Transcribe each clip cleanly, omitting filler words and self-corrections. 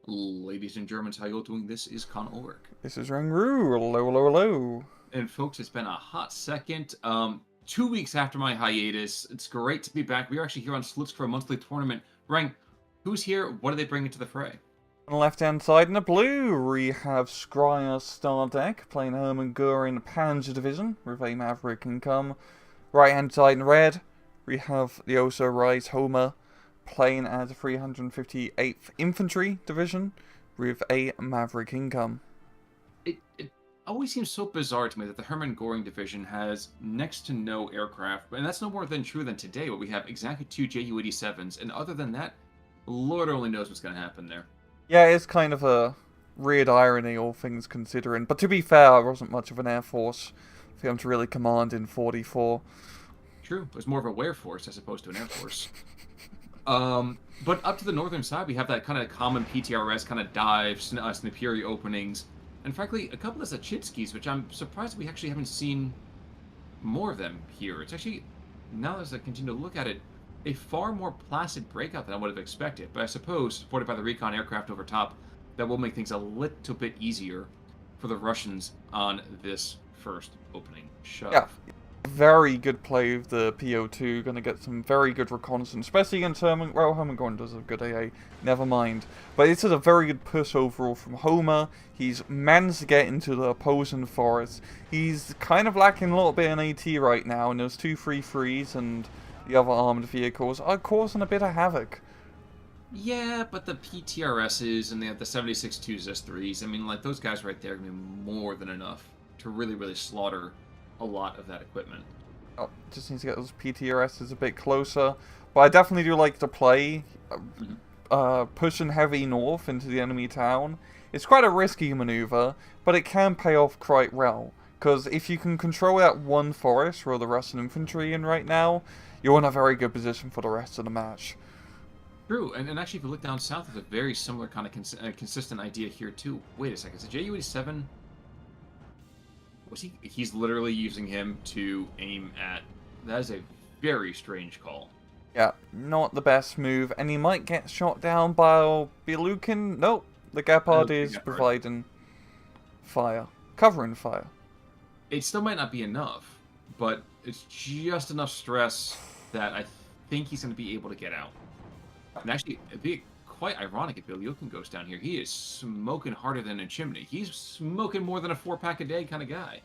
Ladies and Germans, how you doing? This is Con Ulrich. This is Rangru. Hello, hello, hello. And folks, it's been a hot second. 2 weeks after my hiatus, it's great to be back. We're actually here on Slits for a monthly tournament. Rang, who's here? What are they bringing to the fray? On the left-hand side in the blue, we have Scryer Stardekk playing Hermann Göring Panzer Division with a Maverick income. Right-hand side in red, we have the also Rise Homer playing as a 358th Infantry Division with a Maverick income. It always seems so bizarre to me that the Hermann Göring division has next to no aircraft, and that's no more than true than today, where we have exactly two Ju-87s, and other than that, Lord only knows what's going to happen there. Yeah, it's kind of a weird irony, all things considering. But to be fair, there wasn't much of an air force for him to really command in 44. True, it was more of a wereforce as opposed to an air force. But up to the northern side, we have that kind of common PTRS kind of dive, Snipiri openings, and frankly, a couple of Zachitskis, which I'm surprised we actually haven't seen more of them here. It's actually, now as I continue to look at it, a far more placid breakout than I would have expected. But I suppose, supported by the recon aircraft over top, that will make things a little bit easier for the Russians on this first opening shove. Yeah, very good play of the PO2. Going to get some very good reconnaissance, especially against Hermann. Well, Hermann Göring does a good AA, never mind. But this is a very good push overall from Homer. He's managed to get into the opposing forest. He's kind of lacking a little bit in AT right now, and those 2-3-3s and the other armored vehicles are causing a bit of havoc. Yeah, but the PTRSs and the 76-2s, S3s, I mean, like, those guys right there are going to be more than enough to really, really slaughter a lot of that equipment. Oh, just needs to get those PTRSs a bit closer. But I definitely do like to play pushing heavy north into the enemy town. It's quite a risky maneuver, but it can pay off quite well. Because if you can control that one forest where the Russian infantry in right now, you're in a very good position for the rest of the match. True, and actually, if you look down south, there's a very similar kind of consistent idea here, too. Wait a second, is the Ju-87... He's literally using him to aim at... That is a very strange call. Yeah, not the best move, and he might get shot down by Bilukin. Nope, the Gepard is providing fire, covering fire. It still might not be enough, but it's just enough stress that I think he's going to be able to get out. And actually, it'd be quite ironic if Bilukin goes down here. He is smoking harder than a chimney. He's smoking more than a 4-pack a day kind of guy.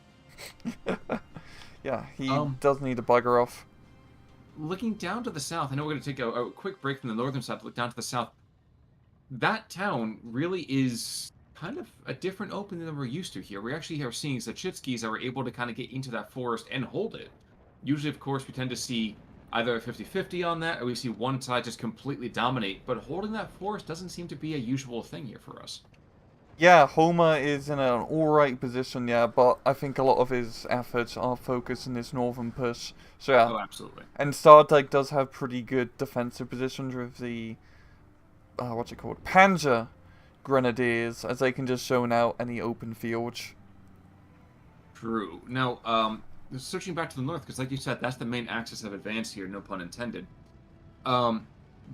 Yeah, he does need to bugger off. Looking down to the south, I know we're going to take a quick break from the northern side to look down to the south. That town really is kind of a different opening than we're used to here. We actually are seeing Zachitskis that are able to kind of get into that forest and hold it. Usually, of course, we tend to see either a 50-50 on that, or we see one side just completely dominate, but holding that forest doesn't seem to be a usual thing here for us. Yeah, Homer is in an alright position, yeah, but I think a lot of his efforts are focused in this northern push. So yeah. Oh, absolutely. And Stardekk does have pretty good defensive positions with the, what's it called? Panzer Grenadiers, as they can just zone out any open fields. True. Now, switching back to the north, because like you said, that's the main axis of advance here, no pun intended.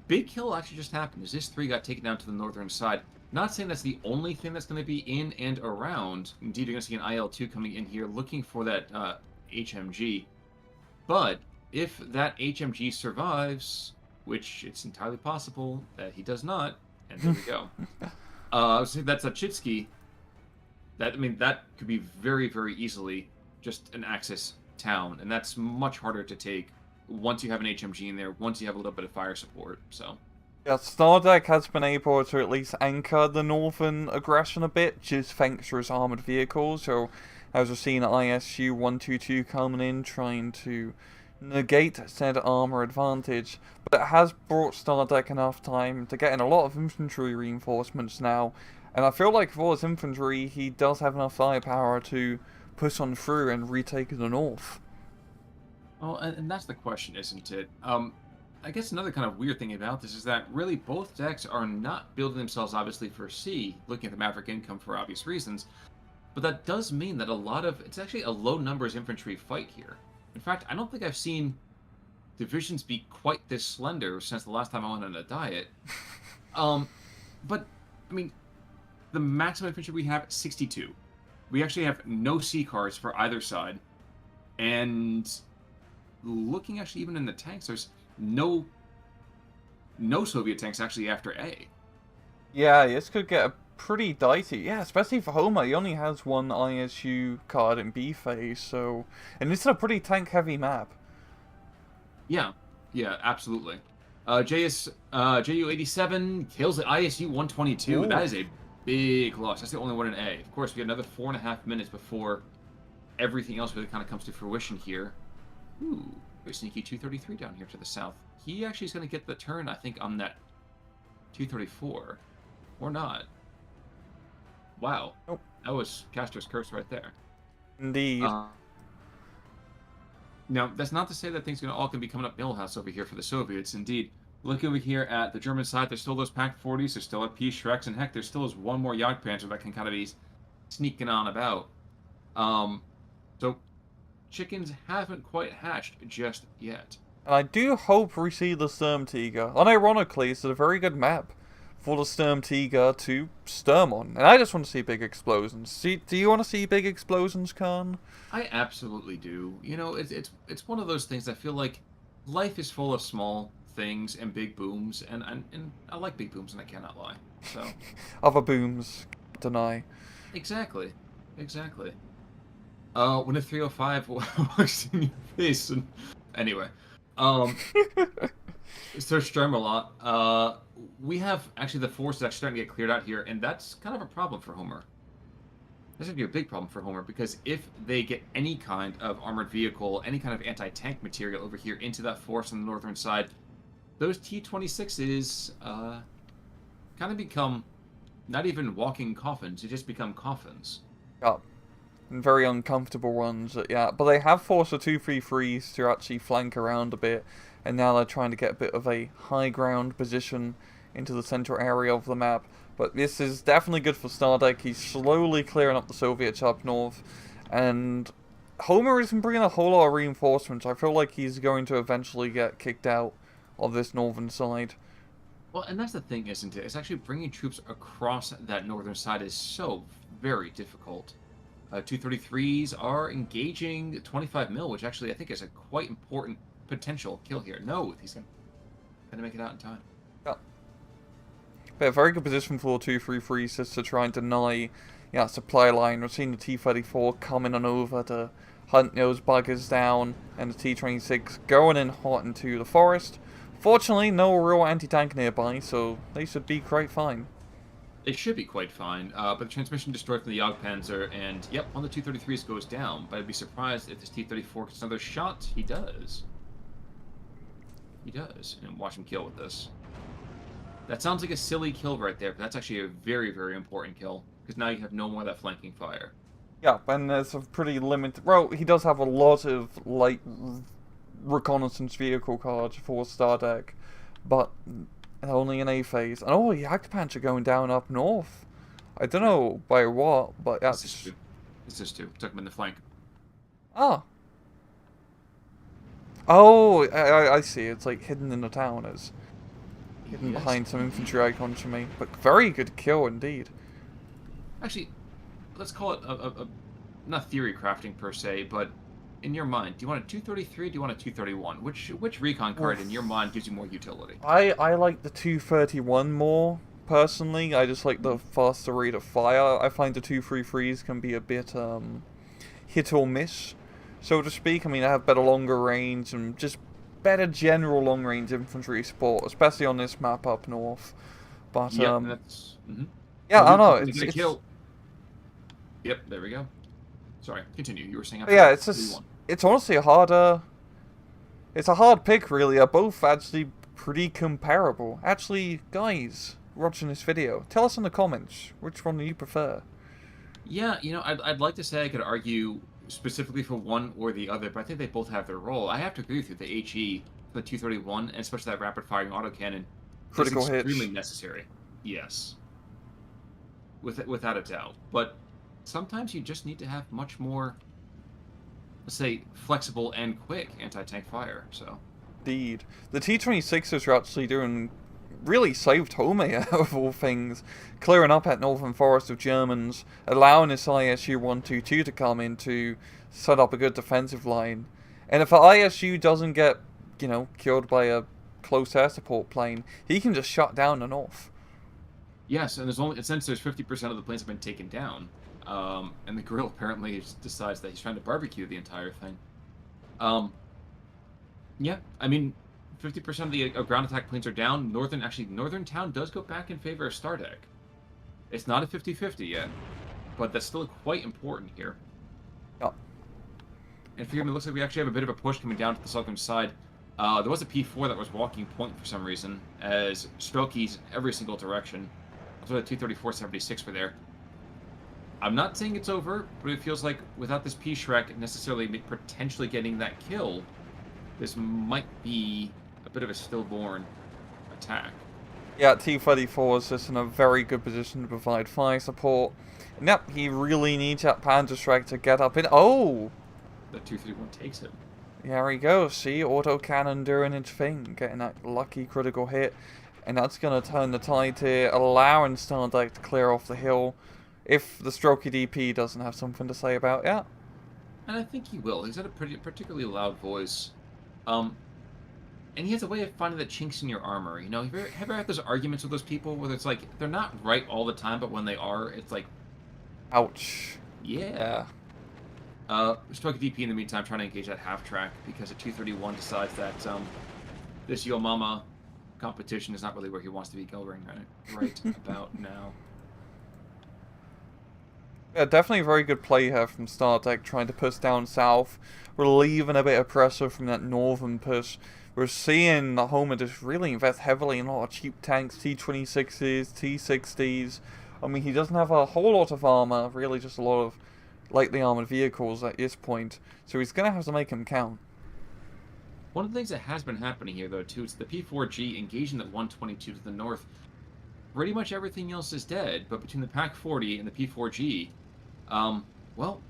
Big kill actually just happened, as this 3 got taken down to the northern side. Not saying that's the only thing that's going to be in and around. Indeed, you're going to see an IL-2 coming in here looking for that HMG. But if that HMG survives, which it's entirely possible that he does not, and there we go. I was saying that's a Chitsky. That could be very, very easily just an Axis town, and that's much harder to take once you have an HMG in there, once you have a little bit of fire support, so... Yeah, Stardekk has been able to at least anchor the northern aggression a bit, just thanks to his armoured vehicles. So, as we've seen ISU 122 coming in, trying to negate said armour advantage. But it has brought Stardekk enough time to get in a lot of infantry reinforcements now. And I feel like for his infantry, he does have enough firepower to push on through and retake the north. Well, and that's the question, isn't it? I guess another kind of weird thing about this is that really both decks are not building themselves, obviously, for C, looking at the Maverick income for obvious reasons. But that does mean that it's actually a low numbers infantry fight here. In fact, I don't think I've seen divisions be quite this slender since the last time I went on a diet. But I mean, the maximum infantry we have 62. We actually have no C cars for either side, and looking actually even in the tanks, there's no Soviet tanks actually after A. Yeah, this could get pretty dicey. Yeah, especially for Homer. He only has one ISU card in B phase, so... And this is a pretty tank-heavy map. Yeah, yeah, absolutely. JU-87 kills the ISU 122. Ooh. That is a big loss. That's the only one in A. Of course, we have another 4.5 minutes before everything else really kind of comes to fruition here. Ooh, very sneaky 233 down here to the south. He actually is going to get the turn, I think, on that 234. Or not. Wow. Nope. That was Castro's curse right there. Indeed. Now, that's not to say that things all can be coming up Millhouse over here for the Soviets. Indeed, look over here at the German side. There's still those Pack 40s. There's still a P-Shreks. And heck, there still is one more Jagdpanzer that can kind of be sneaking on about. So, chickens haven't quite hatched just yet. And I do hope we see the Sturmtiger. Unironically, it's a very good map for the Sturmtiger to sturm on. And I just want to see big explosions. Do you want to see big explosions, Khan? I absolutely do. You know, it's one of those things. I feel like life is full of small things and big booms, and I like big booms, and I cannot lie. So Other booms, deny. exactly. When a 305 walks in your face, and anyway, so Sturm a lot. We have actually the force is actually starting to get cleared out here, and that's kind of a problem for Homer. That's going to be a big problem for Homer, because if they get any kind of armored vehicle, any kind of anti-tank material over here into that force on the northern side, those T-26s kind of become not even walking coffins, they just become coffins. Yeah. And very uncomfortable ones, yeah. But they have forced the 233s to actually flank around a bit, and now they're trying to get a bit of a high ground position into the central area of the map. But this is definitely good for Stardekk. He's slowly clearing up the Soviets up north, and Homer isn't bringing a whole lot of reinforcements. I feel like he's going to eventually get kicked out of this northern side. Well, and that's the thing, isn't it? It's actually bringing troops across that northern side is so very difficult. 233s are engaging 25 mil, which actually I think is a quite important potential kill here. No, he's going to make it out in time. Yeah. But a very good position for 233s just to try and deny supply line. We've seen the T-34 coming on over to hunt those buggers down, and the T-26 going in hot into the forest. Fortunately, no real anti-tank nearby, so they should be quite fine. They should be quite fine, but the transmission destroyed from the Jagdpanzer, and yep, one of the 233s goes down, but I'd be surprised if this T-34 gets another shot. He does. He does, and watch him kill with this. That sounds like a silly kill right there, but that's actually a very, very important kill, because now you have no more of that flanking fire. Yeah, and there's a pretty limited... Well, he does have a lot of light reconnaissance vehicle cards for Stardekk, but only in A phase. And oh, Jagdpanzer going down up north. I don't know by what, but that's... It's just two. Took him in the flank. Ah. Oh, I see. It's like hidden in the town as... Hidden behind some infantry icons for me. But very good kill indeed. Actually, let's call it a not theory crafting per se, but in your mind, do you want a 233 or do you want a 231? Which recon card in your mind gives you more utility? I like the 231 more, personally. I just like the faster rate of fire. I find the 233s can be a bit hit or miss, so to speak. I mean, I have better longer range and just better general long range infantry support, especially on this map up north. But yeah, that's yeah, I know it's kill. Yep, there we go. Sorry, continue. You were saying. Yeah, it's just it's honestly it's a hard pick, really. They're both actually pretty comparable. Actually, guys watching this video, tell us in the comments which one do you prefer. Yeah, you know, I'd like to say I could argue specifically for one or the other, but I think they both have their role. I have to agree with you. The HE, the 231, and especially that rapid firing autocannon, critical is hits, extremely necessary. Yes, without a doubt. But sometimes you just need to have much more, let's say, flexible and quick anti-tank fire. So, indeed, the T-26s are actually doing really saved home here, of all things, clearing up that northern forest of Germans, allowing this ISU 122 to come in to set up a good defensive line. And if the ISU doesn't get, killed by a close air support plane, he can just shut down the north. Yes, and since there's 50% of the planes have been taken down, and the Grill apparently decides that he's trying to barbecue the entire thing. Yeah, I mean, 50% of the ground attack planes are down. Northern Town does go back in favor of Stardekk. It's not a 50-50 yet, but that's still quite important here. Yeah. And forgive me, it looks like we actually have a bit of a push coming down to the southern side. There was a P4 that was walking point for some reason, as Strokey's every single direction. Also, the 234-76 were there. I'm not saying it's over, but it feels like without this P-Shrek necessarily potentially getting that kill, this might be a bit of a stillborn attack. Yeah, T-34 is just in a very good position to provide fire support. And yep, he really needs that Panzerschreck to get up in. Oh! The 231 takes him. There we go. See, autocannon doing its thing, getting that lucky critical hit. And that's going to turn the tide here, allowing Stardekk to clear off the hill. If the Strokey DP doesn't have something to say about it. And I think he will. He's got a particularly loud voice. And he has a way of finding the chinks in your armor. Have you ever had those arguments with those people where it's like, they're not right all the time, but when they are, it's like... Ouch. Yeah. Strokey DP in the meantime trying to engage that half-track because a 231 decides that this Yo Mama competition is not really where he wants to be going right about now. Yeah, definitely a very good play here from Stardekk, trying to push down south, relieving a bit of pressure from that northern push. We're seeing the Homer just really invest heavily in a lot of cheap tanks, T-26s, T-60s. I mean, he doesn't have a whole lot of armor, really just a lot of lightly armored vehicles at this point, so he's going to have to make them count. One of the things that has been happening here, though, too, is the P-4G engaging the 122 to the north. Pretty much everything else is dead, but between the PAC-40 and the P-4G, well,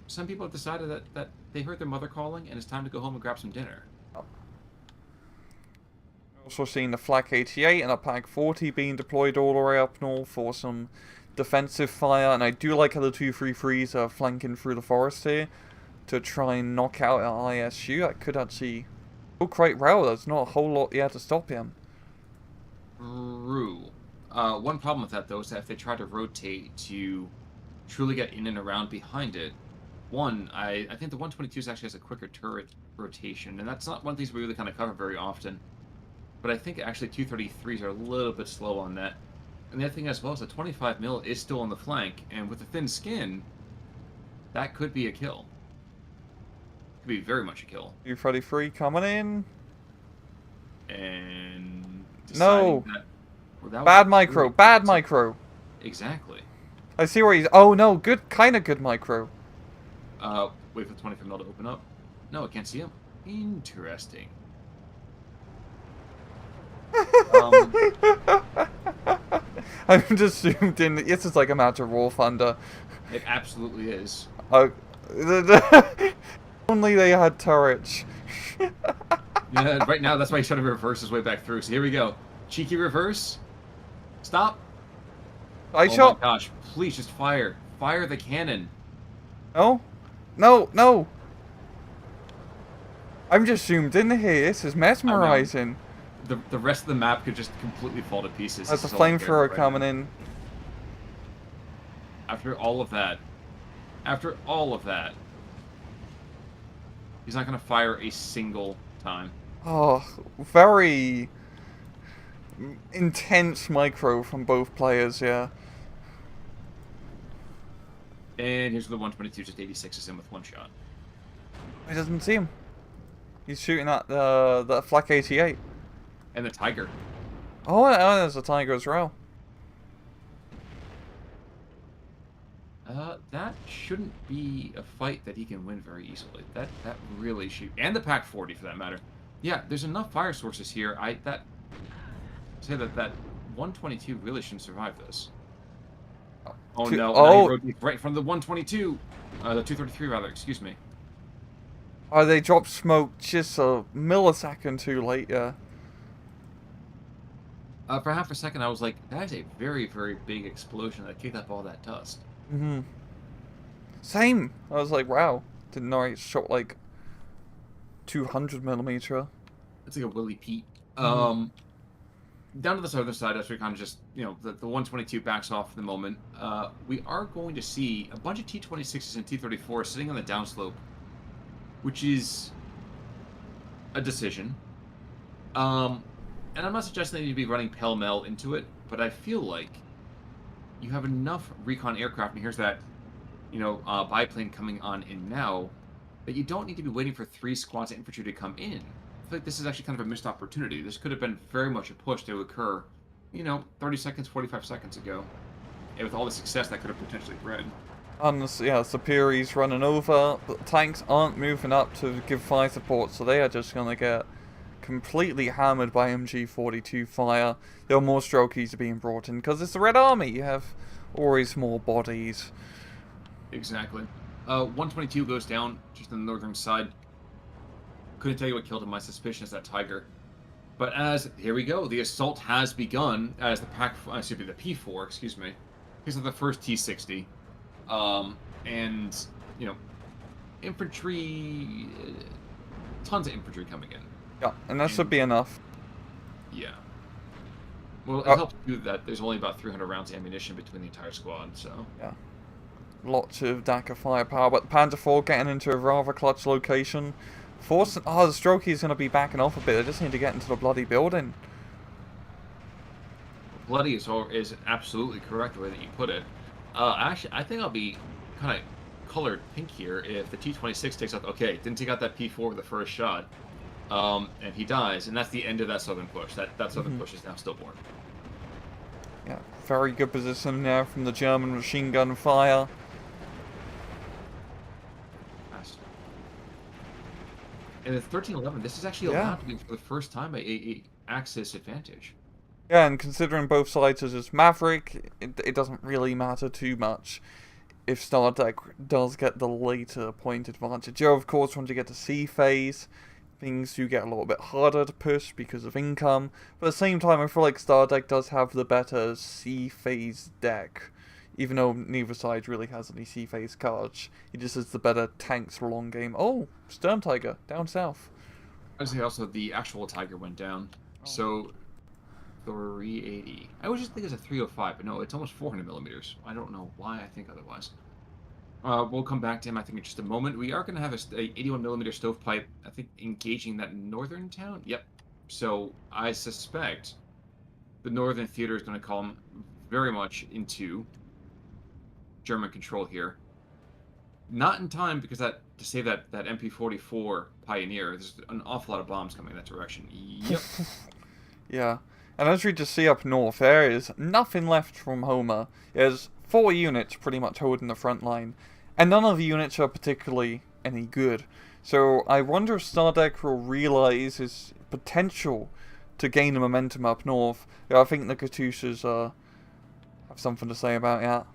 some people have decided that they heard their mother calling and it's time to go home and grab some dinner. Also seeing the Flak 88 and a PAC-40 being deployed all the way up north for some defensive fire, and I do like how the 233s are flanking through the forest here to try and knock out an ISU. That could actually go quite well. There's not a whole lot yet to stop him. True. One problem with that, though, is that if they try to rotate to truly get in and around behind it, I think the 122s actually has a quicker turret rotation, and that's not one of the things we really kind of cover very often. But I think actually 233s are a little bit slow on that. And the other thing as well is the 25 mil is still on the flank, and with the thin skin, that could be a kill. Could be very much a kill. U-33 coming in. And no. That bad micro. Bad micro. Exactly. I see where he's... Oh no, good, kind of good micro. Wait for the 25 mil to open up. No, I can't see him. Interesting. I'm just zoomed in. This is like a match of War Thunder. It absolutely is. Only they had turrets. Yeah, right now that's why he's trying to reverse his way back through. So here we go. Cheeky reverse. Stop. I oh shot. My gosh, please just fire. Fire the cannon. No. No, no. I'm just zoomed in here. This is mesmerizing. The rest of the map could just completely fall to pieces. That's a flamethrower coming in. After all of that, he's not going to fire a single time. Oh, very intense micro from both players, yeah. And here's the 122, just 86s in with one shot. He doesn't see him. He's shooting at the Flak 88. And the Tiger. Oh, there's a Tiger as well. That shouldn't be a fight that he can win very easily. That really should, and the PAC-40 for that matter. Yeah, there's enough fire sources here. That 122 really shouldn't survive this. Oh no! Oh, now he right from the 122, the 233 rather. Excuse me. Oh, they dropped smoke just a millisecond too late. Yeah. For half a second, I was like, that is a very, very big explosion that kicked up all that dust. Mm-hmm. Same. I was like, wow. Didn't know it shot like 200 millimeter. It's like a Willy Pete. Mm-hmm. Down to this other side, as we kind of just, the 122 backs off for the moment, we are going to see a bunch of T-26s and T-34s sitting on the downslope, which is a decision. And I'm not suggesting they need to be running pell-mell into it, but I feel like you have enough recon aircraft, and here's that, biplane coming on in now, that you don't need to be waiting for 3 squads of infantry to come in. I feel like this is actually kind of a missed opportunity. This could have been very much a push to occur, 30 seconds, 45 seconds ago. And with all the success that could have potentially bred. And yeah, Superior's running over, but the tanks aren't moving up to give fire support, so they are just going to get completely hammered by MG42 fire. There are more Strokies being brought in, because it's the Red Army. You have always more bodies. Exactly. 122 goes down, just on the northern side. Couldn't tell you what killed him. My suspicion is that Tiger. But here we go, the assault has begun as the the P4, excuse me. These are the first T60. And, infantry, tons of infantry coming in. Yeah, and that should be enough. Yeah. Well, it helps too that there's only about 300 rounds of ammunition between the entire squad, so. Yeah. Lots of Dakar firepower, but the Panther 4 getting into a rather clutch location. The Strokey's going to be backing off a bit. They just need to get into the bloody building. Bloody is absolutely correct the way that you put it. Actually, I think I'll be kind of colored pink here if the T-26 takes out. Okay, didn't take out that P4 with the first shot. And he dies, and that's the end of that southern push. That southern push is now stillborn. Yeah, very good position now from the German machine gun fire. And the 1311, this is actually allowed to be for the first time a Axis advantage. Yeah, and considering both sides are just Maverick, it doesn't really matter too much if Stardekk does get the later point advantage. You of course want to get to C phase. Things do get a little bit harder to push because of income, but at the same time I feel like Stardekk does have the better C phase deck. Even though neither side really has any C phase cards, he just has the better tanks for long game. Oh, Stern Tiger down south. I'd say also the actual Tiger went down, so 380. I always just think it's a 305, but no, it's almost 400 millimeters. I don't know why I think otherwise. We'll come back to him, I think, in just a moment. We are going to have a 81 millimeter stovepipe, I think, engaging that northern town. Yep. So I suspect the northern theater is going to come very much into German control here. Not in time because to save that MP-44 Pioneer, there's an awful lot of bombs coming in that direction. Yep. Yeah. And as we just see up north, there is nothing left from Homer. There's 4 units pretty much holding the front line, and none of the units are particularly any good. So I wonder if Stardekk will realize his potential to gain the momentum up north. Yeah, I think the Katyushas have something to say about that.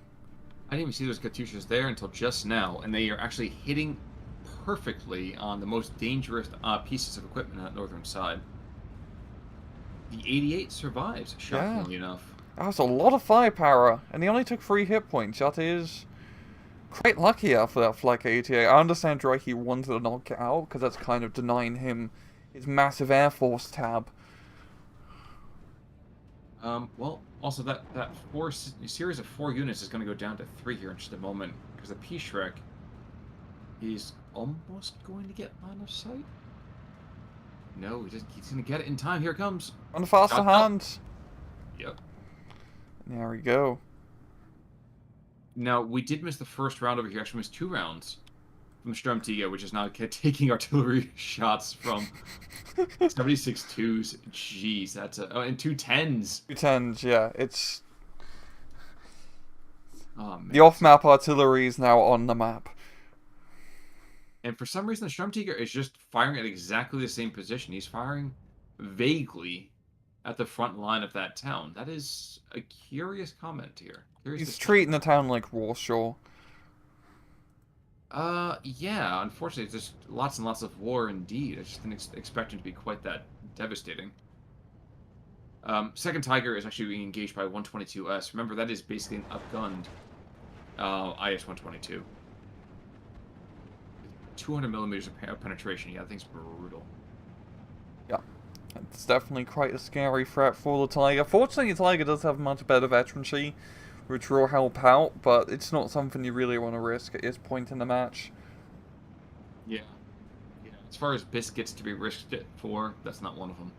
I didn't even see those Katyushas there until just now, and they are actually hitting perfectly on the most dangerous pieces of equipment on that northern side. The 88 survives, shockingly enough. That was a lot of firepower, and he only took 3 hit points. That is quite lucky after that Flak 88. I understand Drake wanted to knock it out, because that's kind of denying him his massive Air Force tab. Well, also that series of 4 units is going to go down to 3 here in just a moment, because the P-Shrek is almost going to get line of sight. No, he's going to get it in time. Here it comes. On the faster hands. Yep. There we go. Now, we did miss the first round over here. Actually, missed 2 rounds from Sturmtiger, which is now taking artillery shots from 76 twos. Jeez, that's and 2 10s. 2 10s, yeah. It's man. The off-map artillery is now on the map. And for some reason, the Sturmtiger is just firing at exactly the same position. He's firing vaguely at the front line of that town. That is a curious comment here. He's treating the town like Warsaw. Yeah. Unfortunately, it's just lots and lots of war indeed. I just didn't expect him to be quite that devastating. Second Tiger is actually being engaged by 122S. Remember, that is basically an upgunned IS-122. 200 millimeters of penetration. Yeah, that thing's brutal. Yeah, it's definitely quite a scary threat for the Tiger. Fortunately, the Tiger does have much better veterancy, which will help out, but it's not something you really want to risk at this point in the match. Yeah. Yeah. As far as biscuits to be risked it for, that's not one of them.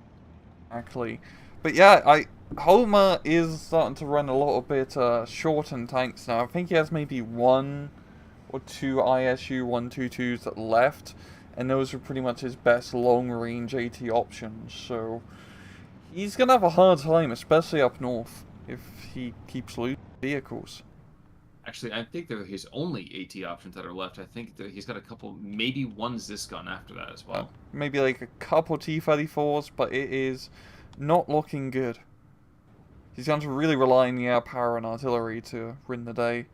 Exactly. But yeah, Homer is starting to run a little bit short in tanks now. I think he has maybe 1 or 2 ISU 122s left, and those are pretty much his best long-range AT options. So he's gonna have a hard time, especially up north, if he keeps losing vehicles. Actually, I think they're his only AT options that are left. I think that he's got a couple, maybe one Ziscon after that as well. Maybe like a couple T-34s, but it is not looking good. He's going to really rely on the air power and artillery to win the day.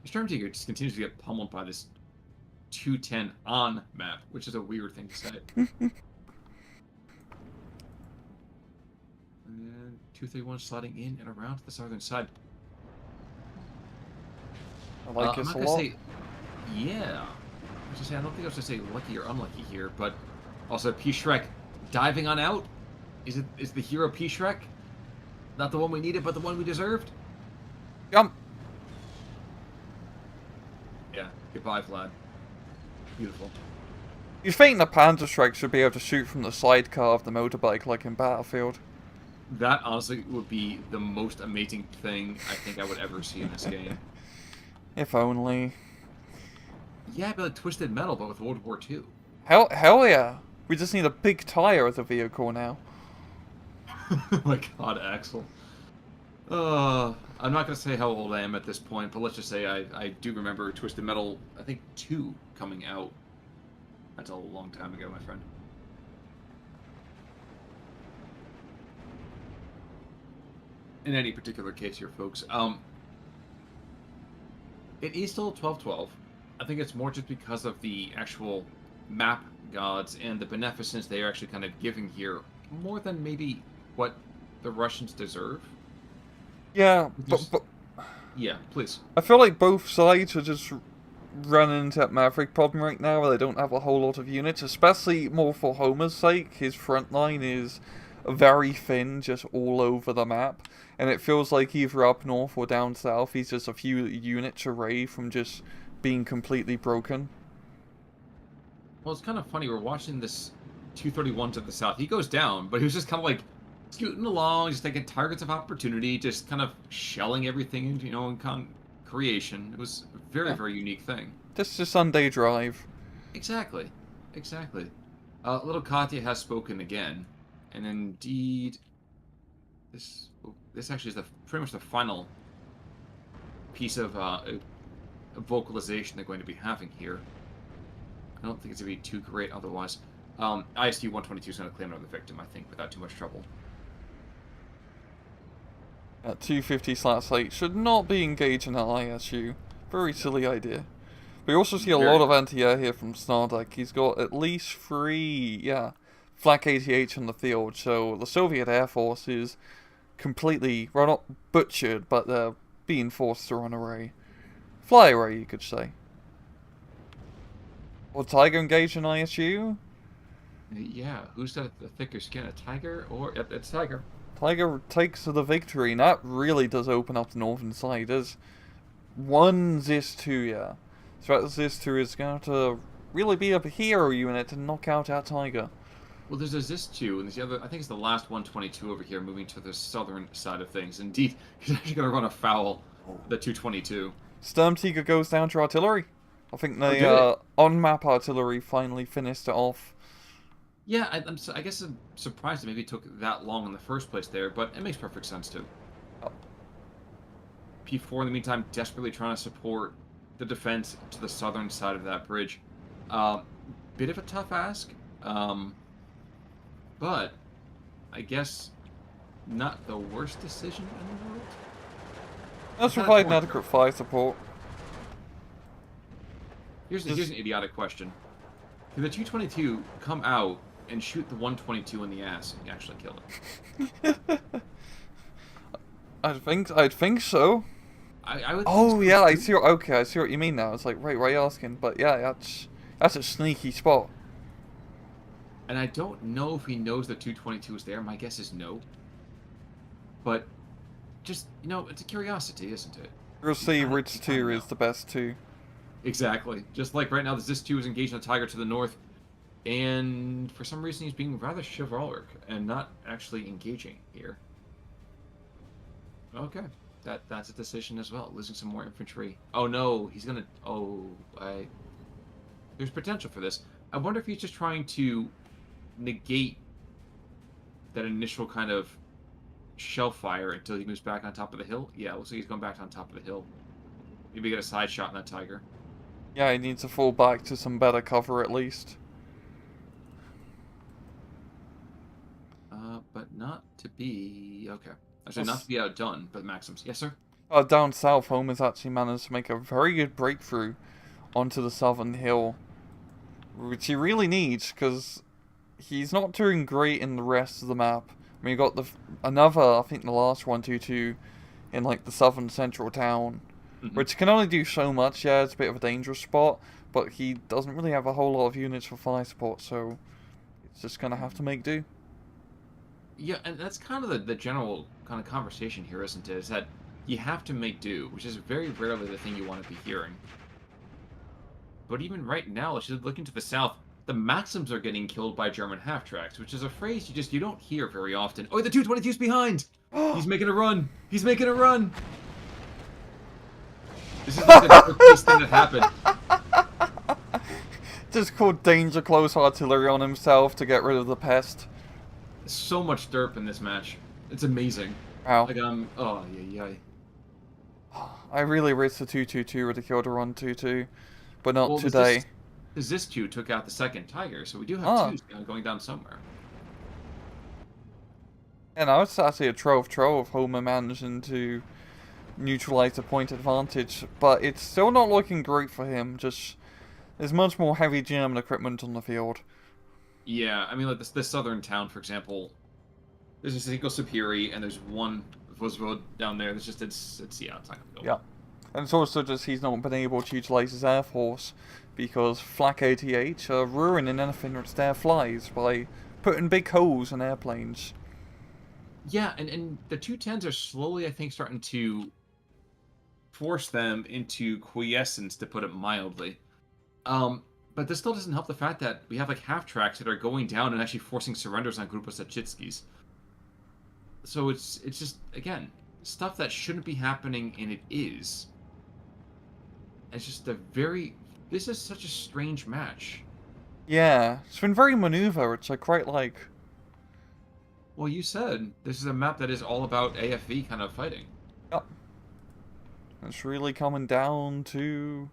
Storm Tiger just continues to get pummeled by this 210 on map, which is a weird thing to say. And 231 sliding in and around to the southern side. I like this a lot. Say, yeah. I was just say, I don't think I was going to say lucky or unlucky here, but also P-Shrek diving on out. Is the hero P-Shrek? Not the one we needed, but the one we deserved? Jump! Yeah, goodbye, Vlad. Beautiful. You think the Panther Strike should be able to shoot from the sidecar of the motorbike like in Battlefield? That honestly would be the most amazing thing I think I would ever see in this game. If only. Yeah, but like Twisted Metal, but with World War II. Hell yeah! We just need a big tire as a vehicle now. Oh my god, Axel. I'm not going to say how old I am at this point, but let's just say I do remember Twisted Metal, I think 2 coming out. That's a long time ago, my friend. In any particular case here, folks, it is still 12-12. I think it's more just because of the actual map gods and the beneficence they are actually kind of giving here, more than maybe what the Russians deserve. Yeah, but yeah, please. I feel like both sides are just running into that Maverick problem right now, where they don't have a whole lot of units, especially more for Homer's sake. His front line is very thin, just all over the map, and it feels like either up north or down south, he's just a few units away from just being completely broken. Well, it's kind of funny. We're watching this 231 to the south. He goes down, but he was just kind of like scooting along, just taking targets of opportunity, just kind of shelling everything, in creation. It was a very, very unique thing. Just a Sunday drive. Exactly. Exactly. Little Katya has spoken again. And indeed, this actually is pretty much the final piece of vocalization they're going to be having here. I don't think it's going to be too great otherwise. IST 122 is going to claim another victim, I think, without too much trouble. At 250/8 should not be engaging at ISU. Very silly idea. We also see a lot of anti-air here from Stardekk. He's got at least 3, flak 88 on the field, so the Soviet Air Force is completely, well, not butchered, but they're being forced to run away. Fly away, you could say. Will Tiger engage in ISU? Yeah, who's got the thicker skin, a Tiger or... Yep, it's Tiger. Tiger takes the victory, and that really does open up the northern side. There's one Zis-2, yeah. So that Zis-2 is going to really be a hero unit to knock out our Tiger. Well, there's a Zis-2, and there's the other, I think it's the last 122 over here, moving to the southern side of things. Indeed, he's actually going to run afoul the 222. Sturm Tiger goes down to artillery. I think the on-map artillery finally finished it off. Yeah, I guess I'm surprised it maybe took that long in the first place there, but it makes perfect sense too. Oh. P4 in the meantime desperately trying to support the defense to the southern side of that bridge. Bit of a tough ask, but I guess not the worst decision in the world. Let's provide an adequate fire support. Here's an idiotic question. Did the 222 come out and shoot the 122 in the ass and actually kill it. I'd think so. I would. Oh think so yeah, I too. see. Okay, I see what you mean now. It's like, wait, why are you asking? But yeah, that's a sneaky spot. And I don't know if he knows the 222 is there. My guess is no. But just it's a curiosity, isn't it? We'll see. Kinda- Ridge you kinda 2 know. is the best 2. Exactly. Just like right now, this 2 is engaged on the tiger to the north, and for some reason he's being rather chivalric and not actually engaging here. Okay, that's a decision as well. Losing some more infantry. Oh no, he's gonna. Oh, there's potential for this. I wonder if he's just trying to negate that initial kind of shell fire until he moves back on top of the hill. Yeah, looks like he's going back on top of the hill. Maybe get a side shot on that tiger. Yeah, he needs to fall back to some better cover at least. But not to be okay. I said not to be outdone, but Maxims. Yes, sir. Down south, Home has actually managed to make a very good breakthrough onto the southern hill, which he really needs because he's not doing great in the rest of the map. I mean, you got another, I think the last 122 in like the southern central town, which can only do so much. Yeah, it's a bit of a dangerous spot, but he doesn't really have a whole lot of units for fire support, so it's just gonna have to make do. Yeah, and that's kind of the general kind of conversation here, isn't it? Is that you have to make do, which is very rarely the thing you want to be hearing. But even right now, if you look into the south, the Maxims are getting killed by German half-tracks, which is a phrase you don't hear very often. Oh, the 222's behind! He's making a run! He's making a run! This is like the first thing that happened. Just called danger close artillery on himself to get rid of the pest. So much derp in this match. It's amazing. Wow. Like, oh, yeah. I really wish the 222 would have killed a run 2-2, but not Well, today. This 2 took out the second tiger, so we do have 2s going down somewhere. And now it's actually a trove of Homer managing to neutralize the point advantage, but it's still not looking great for him. Just there's much more heavy German equipment on the field. Yeah, I mean, like this southern town, for example, there's a single Superi, and there's one Vosvod down there. There's just it's yeah, it's not gonna go. Yeah, and it's also just he's not been able to utilize his air force because Flak 88 are ruining anything that's there flies by putting big holes in airplanes. Yeah, and the 210s are slowly, I think, starting to force them into quiescence, to put it mildly. But this still doesn't help the fact that we have like half-tracks that are going down and actually forcing surrenders on Grupa Sachitskis. So it's just, again, stuff that shouldn't be happening, and it is. It's just this is such a strange match. Yeah, it's been very maneuver, which I quite like. Well, you said this is a map that is all about AFV kind of fighting. Yep. It's really coming down to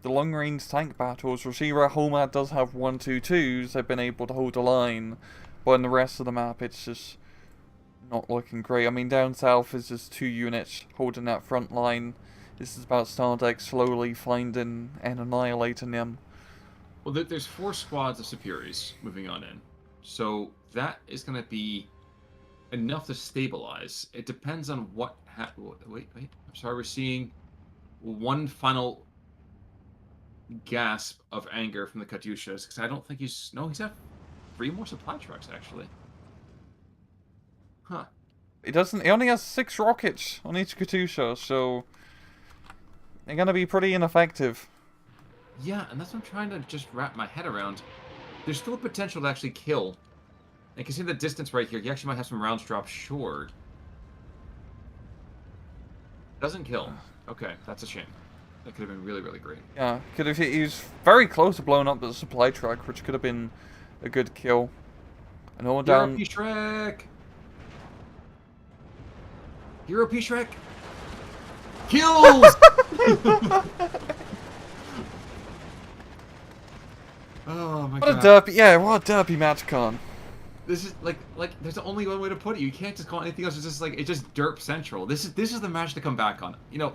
the long-range tank battles. We'll see where Homad does have 1-2-2s, they've been able to hold a line, but in the rest of the map it's just not looking great. I mean, down south is just 2 units holding that front line. This is about Stardekk slowly finding and annihilating them. Well, there's 4 squads of Superis moving on in. So that is going to be enough to stabilize. It depends on what wait. I'm sorry, we're seeing one final gasp of anger from the Katyushas, because I don't think he's got 3 more supply trucks, actually. Huh. He only has 6 rockets on each Katyusha, so they're going to be pretty ineffective. Yeah, and that's what I'm trying to just wrap my head around. There's still a potential to actually kill. And considering the distance right here, he actually might have some rounds drop short. Doesn't kill. Okay, that's a shame. That could have been really, really great. Yeah, he was very close to blowing up the supply truck, which could have been a good kill. And all down. Hero P-Shrek! Hero P-Shrek! Kills! Oh my god. What a derpy match, Con. This is like there's only one way to put it. You can't just call it anything else. It's just like, it's just derp central. This is the match to come back on. You know,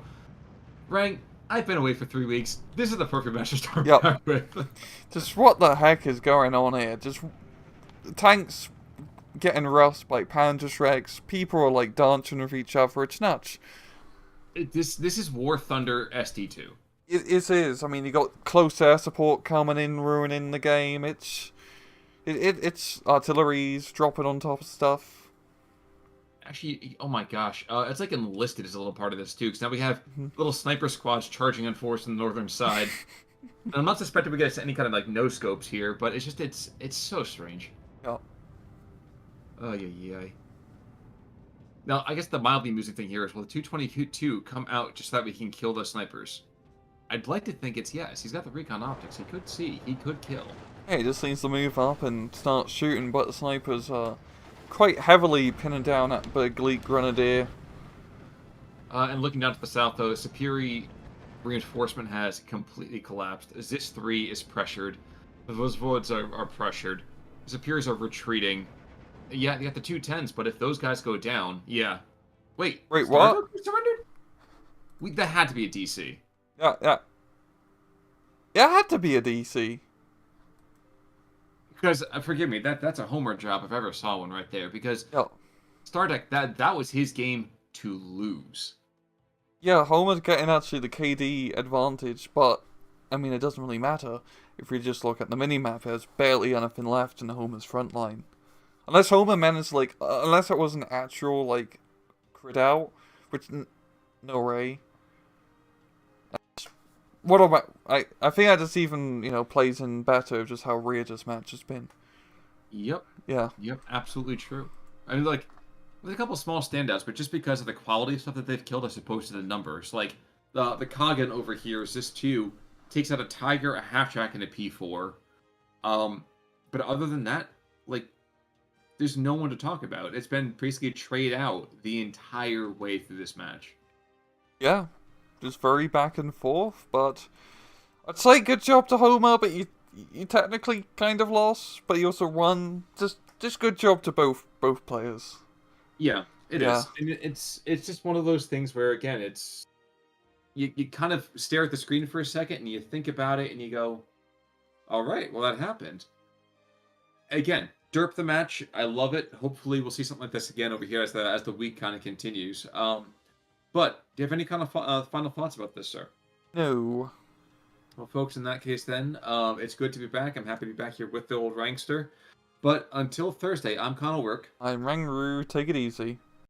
Rang, I've been away for 3 weeks. This is the perfect match to start back with. Just what the heck is going on here? Just tanks getting rust by Panzerschrecks. People are like dancing with each other. It's nuts. This is War Thunder SD2. It is. I mean, you got close air support coming in, ruining the game. It's artillery's dropping on top of stuff. Actually, oh my gosh, it's like enlisted is a little part of this too, because now we have little sniper squads charging on force on the northern side. And I'm not suspecting we get any kind of like no scopes here, but it's so strange. Yeah. Oh yeah. Now I guess the mildly amusing thing here is, will the 222 come out just so that we can kill those snipers? I'd like to think it's yes. He's got the recon optics. He could see. He could kill. Hey, he just needs to move up and start shooting, but the snipers are quite heavily pinning down that big elite grenadier. And looking down to the south, though, Superi reinforcement has completely collapsed. Zis 3 is pressured. The Vozvods are pressured. The Superiors are retreating. Yeah, you got the 210s, but if those guys go down, yeah. Wait, what? Surrendered? That had to be a DC. Yeah. It had to be a DC. Because, forgive me, that's a homer job if I ever saw one right there. Because Yeah. Stardekk, that was his game to lose. Yeah, Homer's getting actually the KD advantage, but, I mean, it doesn't really matter. If we just look at the minimap, there's barely anything left in Homer's front line. Unless Homer managed, like, unless it was an actual, like, crit out, which, no way. What about, I think that just even, plays in better of just how weird this match has been. Yep. Yeah. Yep, absolutely true. I mean, like, there's a couple small standouts, but just because of the quality of stuff that they've killed as opposed to the numbers. Like, the Kagan over here is this 2, takes out a Tiger, a Half-Track, and a P4. But other than that, like, there's no one to talk about. It's been basically trade out the entire way through this match. Yeah. Just very back and forth, but I'd say good job to Homer, but you technically kind of lost, but you also won. Just good job to both players. Yeah, it is. And it's just one of those things where, again, it's you kind of stare at the screen for a second and you think about it and you go, all right, well, that happened. Again, derp the match. I love it. Hopefully we'll see something like this again over here as the week kind of continues. But do you have any kind of final thoughts about this, sir? No. Well, folks, in that case, then, it's good to be back. I'm happy to be back here with the old Rankster. But until Thursday, I'm Connell Work. I'm Rangru. Take it easy.